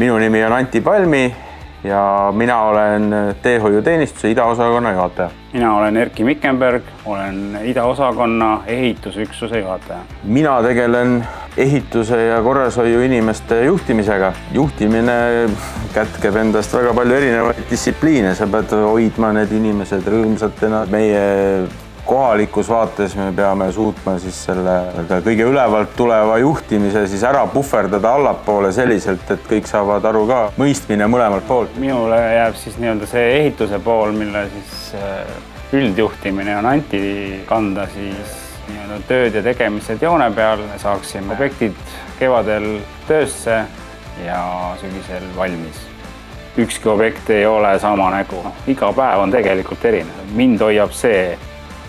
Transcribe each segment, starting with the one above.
Minu nimi on Anti Palmi ja mina olen teehoiuteenistuse idaosakonna juhataja. Mina olen Erki Mikkenberg, olen idaosakonna ehitusüksuse juhataja. Mina tegelen ehituse ja korrashoiu inimeste juhtimisega. Juhtimine kätkeb endast väga palju erinevaid distsipliine. Sa pead hoidma need inimesed rõõmsatena. Meie kohalikus vaates me peame suutma siis selle kõige ülevalt tuleva juhtimise siis ära puhverdada allapoole selliselt, et kõik saavad aru ka mõistmine mõlemalt poolt. Minule jääb siis nii-öelda see ehituse pool, mille siis üldjuhtimine on Anti kanda siis nii-öelda tööd ja tegemised joone peal. Saaksime objektid kevadel töösse ja sügisel valmis. Ükski objekt ei ole sama nägu. Iga päev on tegelikult erinev. Mind hoiab see,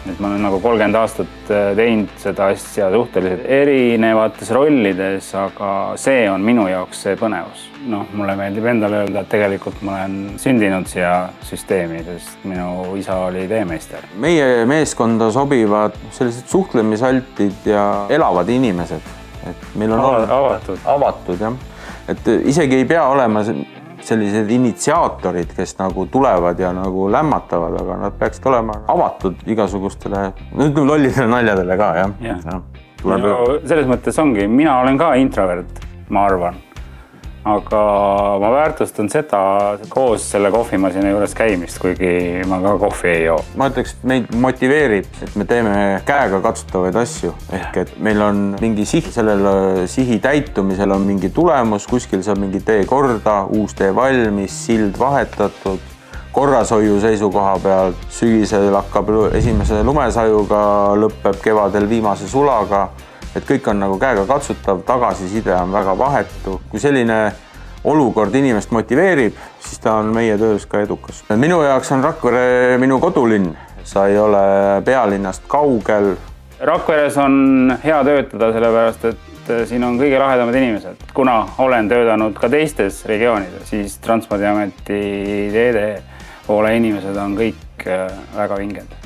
et ma olen nagu 30 aastat teinud seda asja suhteliselt erinevates rollides, aga see on minu jaoks see põnevus. Mulle meeldib endale öelda, et tegelikult ma olen sündinud siia süsteemi, sest minu isa oli teemeister. Meie meeskonda sobivad sellised suhtlemisaltid ja elavad inimesed. Et meil on avatud, jah. Et isegi ei pea olema sellised initsiaatorid, kes nagu tulevad ja nagu lämmatavad, aga nad peaksid olema avatud igasugustele, lollidele naljadele ka, jah. Selles mõttes ongi, mina olen ka introvert, ma arvan. Aga ma väärtustan seda koos selle kohvimasina juures käimist, kuigi ma ka kohvi ei joo. Ma ütleks, et meid motiveerib, et me teeme käega katsutavaid asju. Ehk et meil on mingi siht, sellel sihi täitumisel on mingi tulemus, kuskil saab mingi tee korda, uus tee valmis, sild vahetatud, korrashoiu seisukoha pealt, sügisel hakkab esimese lumesajuga, lõpeb kevadel viimase sulaga. Et kõik on nagu käega katsutav, tagasiside on väga vahetu. Kui selline olukord inimest motiveerib, siis ta on meie töös ka edukas. Minu jaoks on Rakvere minu kodulinn. Sa ei ole pealinnast kaugel. Rakveres on hea töötada, sellepärast et siin on kõige lahedamad inimesed. Kuna olen töötanud ka teistes regioonides, siis Transpordiameti teede poole inimesed on kõik väga vinged.